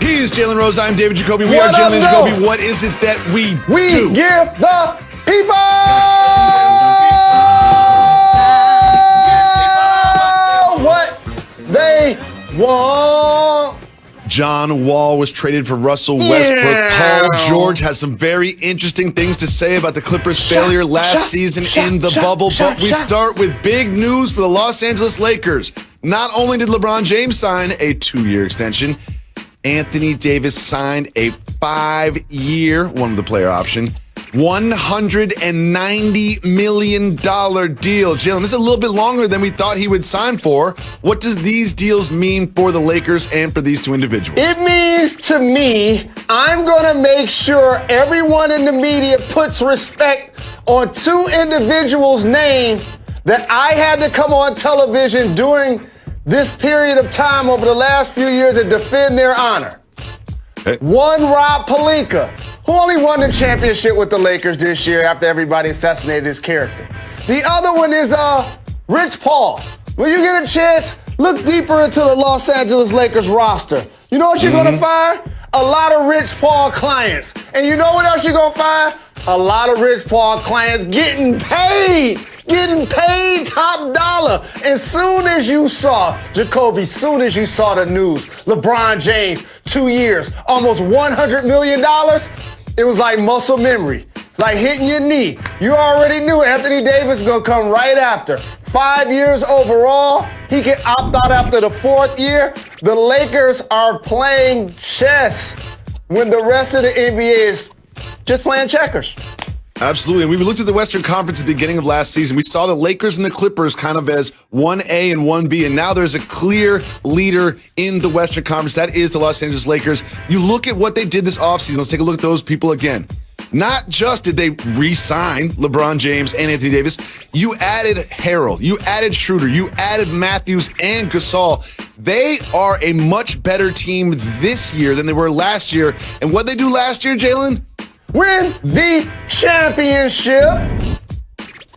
He is Jalen Rose. I'm David Jacoby. We What are Jalen and up, Jacoby. What is it that we do? We give the people what they want. John Wall was traded for Russell Westbrook. Paul George has some very interesting things to say about the Clippers' failure last season in the bubble. But we start with big news for the Los Angeles Lakers. Not only did LeBron James sign a 2-year extension, Anthony Davis signed a 5-year, one with the player option, $190 million deal. Jalen, this is a little bit longer than we thought he would sign for. What does these deals mean for the Lakers and for these two individuals? It means to me, I'm going to make sure everyone in the media puts respect on two individuals' name that I had to come on television during this period of time over the last few years and defend their honor. Okay. One, Rob Pelinka, who only won the championship with the Lakers this year after everybody assassinated his character. The other one is Rich Paul. When you get a chance, look deeper into the Los Angeles Lakers roster. You know what you're going to find? A lot of Rich Paul clients. And you know what else you're going to find? A lot of Rich Paul clients getting paid top dollar. And soon as you saw, Jacoby, soon as you saw the news, LeBron James, 2 years, almost $100 million, it was like muscle memory. It's like hitting your knee. You already knew Anthony Davis was going to come right after. 5 years overall. He can opt out after the 4th year. The Lakers are playing chess when the rest of the NBA is just playing checkers. Absolutely. And we looked at the Western Conference at the beginning of last season. We saw the Lakers and the Clippers kind of as 1A and 1B. And now there's a clear leader in the Western Conference. That is the Los Angeles Lakers. You look at what they did this offseason. Let's take a look at those people again. Not just did they re-sign LeBron James and Anthony Davis, you added Harrell, you added Schroeder, you added Matthews and Gasol. They are a much better team this year than they were last year. And what they do last year, Jalen? Win the championship.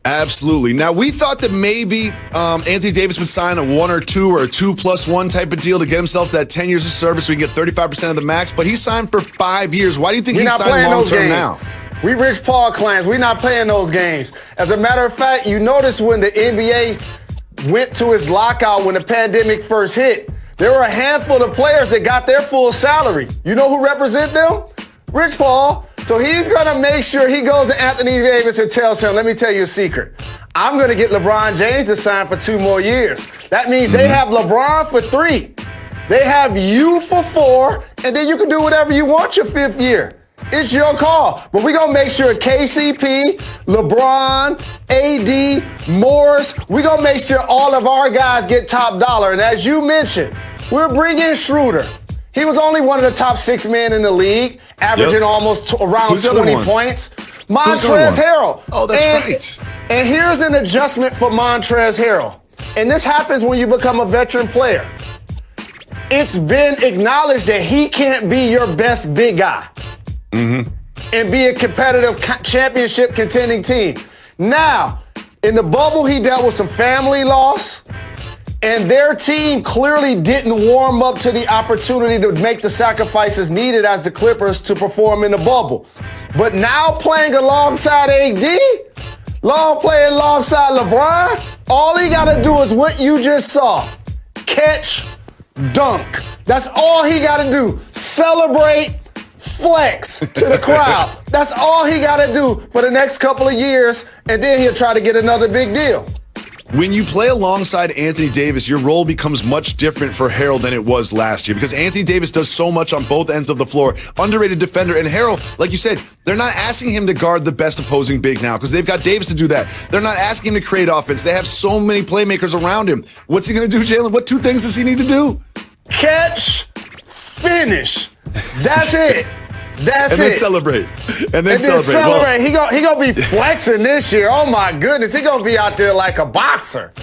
Absolutely. Now, we thought that maybe Anthony Davis would sign a 1 or 2 or a 2+1 type of deal to get himself that 10 years of service so he can get 35% of the max, but he signed for 5 years. Why do you think he's signed long-term now? We Rich Paul clients, we're not playing those games. As a matter of fact, you notice when the NBA went to its lockout when the pandemic first hit, there were a handful of players that got their full salary. You know who represent them? Rich Paul. So he's going to make sure he goes to Anthony Davis and tells him, let me tell you a secret. I'm going to get LeBron James to sign for 2 more years. That means they have LeBron for 3. They have you for 4, and then you can do whatever you want your 5th year. It's your call. But we're going to make sure KCP, LeBron, AD, Morris, we're going to make sure all of our guys get top dollar. And as you mentioned, we're bringing Schroeder. He was only one of the top 6 men in the league, averaging almost around 20 points. Montrezl Harrell. Oh, that's right. And here's an adjustment for Montrezl Harrell. And this happens when you become a veteran player. It's been acknowledged that he can't be your best big guy and be a competitive championship contending team. Now, in the bubble, he dealt with some family loss. And their team clearly didn't warm up to the opportunity to make the sacrifices needed as the Clippers to perform in the bubble. But now playing alongside AD, playing alongside LeBron, all he got to do is what you just saw. Catch, dunk. That's all he got to do. Celebrate, flex to the crowd. That's all he got to do for the next couple of years, and then he'll try to get another big deal. When you play alongside Anthony Davis, your role becomes much different for Harrell than it was last year because Anthony Davis does so much on both ends of the floor. Underrated defender. And Harrell, like you said, they're not asking him to guard the best opposing big now because they've got Davis to do that. They're not asking him to create offense. They have so many playmakers around him. What's he going to do, Jalen? What 2 things does he need to do? Catch, finish. That's it. That's and it. Then celebrate. And then celebrate. Well, he gonna be flexing this year. Oh my goodness, he gonna be out there like a boxer.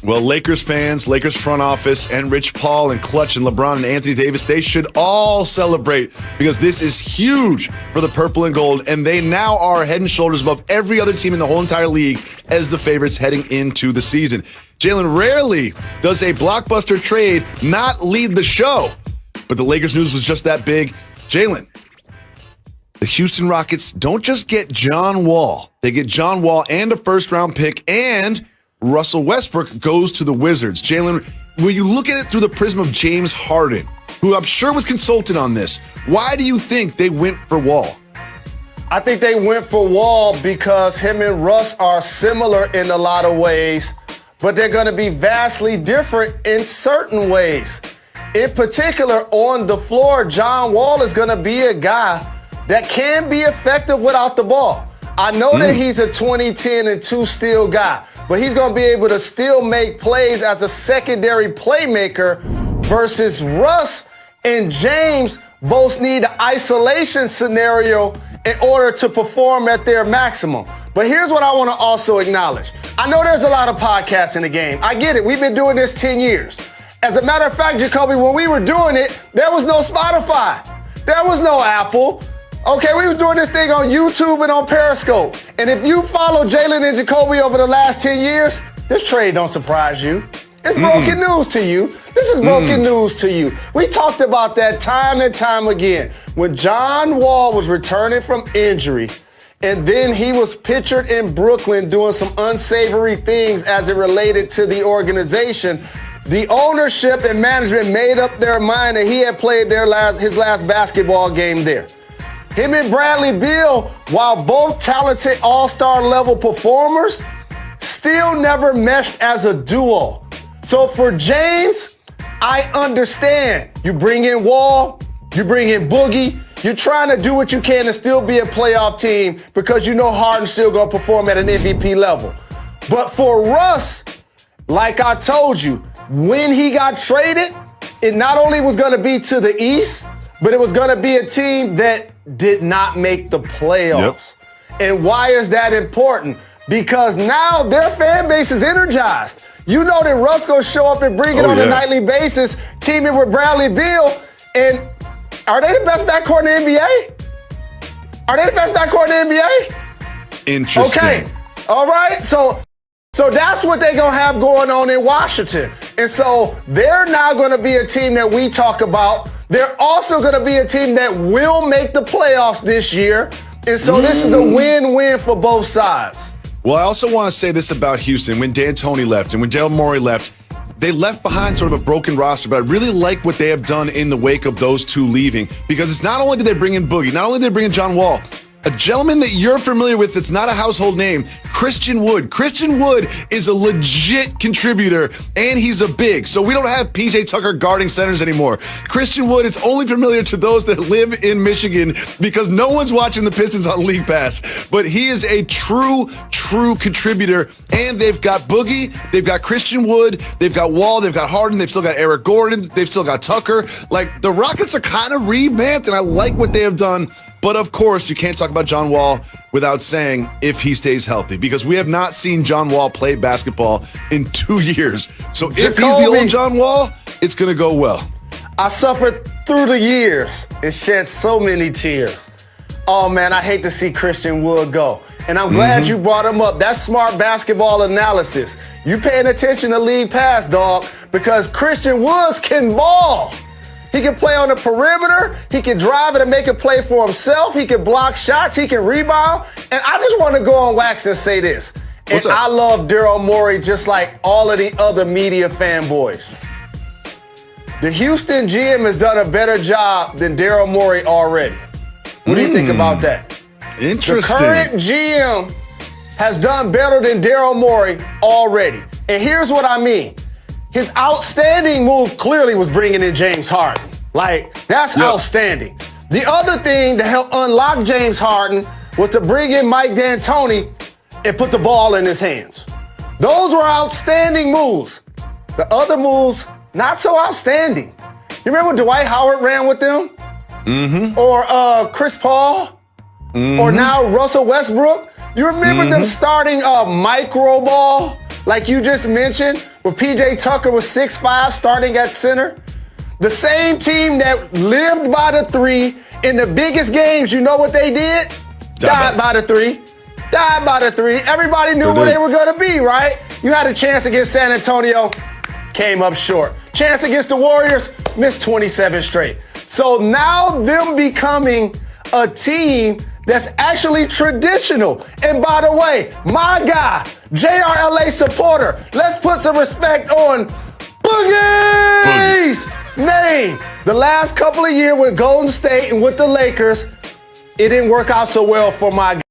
Well, Lakers fans, Lakers front office, and Rich Paul and Clutch and LeBron and Anthony Davis, they should all celebrate because this is huge for the purple and gold, and they now are head and shoulders above every other team in the whole entire league as the favorites heading into the season. Jalen, rarely does a blockbuster trade not lead the show. but the Lakers news was just that big. Jalen, the Houston Rockets don't just get John Wall. They get John Wall and a first-round pick, and Russell Westbrook goes to the Wizards. Jalen, when you look at it through the prism of James Harden, who I'm sure was consulted on this, why do you think they went for Wall? I think they went for Wall because him and Russ are similar in a lot of ways, but they're going to be vastly different in certain ways. In particular, on the floor, John Wall is going to be a guy that can be effective without the ball. I know that he's a 20-10 and 2 steal guy, but he's going to be able to still make plays as a secondary playmaker versus Russ and James both need an isolation scenario in order to perform at their maximum. But here's what I want to also acknowledge. I know there's a lot of podcasts in the game. I get it. We've been doing this 10 years. As a matter of fact, Jacoby, when we were doing it, there was no Spotify. There was no Apple. Okay, we were doing this thing on YouTube and on Periscope. And if you follow Jalen and Jacoby over the last 10 years, this trade don't surprise you. It's broken news to you. This is broken news to you. We talked about that time and time again. When John Wall was returning from injury, and then he was pictured in Brooklyn doing some unsavory things as it related to the organization, the ownership and management made up their mind that he had played his last basketball game there. Him and Bradley Beal, while both talented all-star level performers, still never meshed as a duo. So for James, I understand. You bring in Wall, you bring in Boogie, you're trying to do what you can to still be a playoff team because you know Harden's still going to perform at an MVP level. But for Russ, like I told you, when he got traded, it not only was going to be to the East, but it was going to be a team that did not make the playoffs. Yep. And why is that important? Because now their fan base is energized. You know that Russ gonna show up and bring it on a nightly basis, teaming with Bradley Beal. And are they the best backcourt in the NBA? Are they the best backcourt in the NBA? Interesting. Okay. All right. So that's what they're gonna have going on in Washington. And so they're now gonna be a team that we talk about. They're also gonna be a team that will make the playoffs this year. And so this is a win-win for both sides. Well, I also want to say this about Houston. When D'Antoni left and when Daryl Morey left, they left behind sort of a broken roster, but I really like what they have done in the wake of those two leaving, because it's not only did they bring in Boogie, not only did they bring in John Wall, a gentleman that you're familiar with that's not a household name, Christian Wood. Christian Wood is a legit contributor, and he's a big. So we don't have P.J. Tucker guarding centers anymore. Christian Wood is only familiar to those that live in Michigan because no one's watching the Pistons on League Pass. But he is a true contributor, and they've got Boogie, they've got Christian Wood, they've got Wall, they've got Harden, they've still got Eric Gordon, they've still got Tucker. Like, the Rockets are kind of revamped, and I like what they have done. But of course, you can't talk about John Wall without saying if he stays healthy, because we have not seen John Wall play basketball in 2 years. So if he's the old John Wall, it's going to go well. I suffered through the years and shed so many tears. Oh, man, I hate to see Christian Wood go. And I'm glad you brought him up. That's smart basketball analysis. You paying attention to League Pass, dog, because Christian Woods can ball. He can play on the perimeter. He can drive it and make a play for himself. He can block shots. He can rebound. And I just want to go on wax and say this. And I love Daryl Morey just like all of the other media fanboys. The Houston GM has done a better job than Daryl Morey already. What do you think about that? Interesting. The current GM has done better than Daryl Morey already. And here's what I mean. His outstanding move clearly was bringing in James Harden. Like, that's outstanding. The other thing to help unlock James Harden was to bring in Mike D'Antoni and put the ball in his hands. Those were outstanding moves. The other moves, not so outstanding. You remember when Dwight Howard ran with them? Or Chris Paul? Or now Russell Westbrook? You remember them starting a micro ball, like you just mentioned, where P.J. Tucker was 6'5", starting at center? The same team that lived by the three in the biggest games, you know what they did? Died by the three. Died by the three. Everybody knew where they were going to be, right? You had a chance against San Antonio, came up short. chance against the Warriors, missed 27 straight. So now them becoming a team that's actually traditional. And by the way, my guy, JRLA supporter, let's put some respect on Boogie's name. The last couple of years with Golden State and with the Lakers, it didn't work out so well for my guy.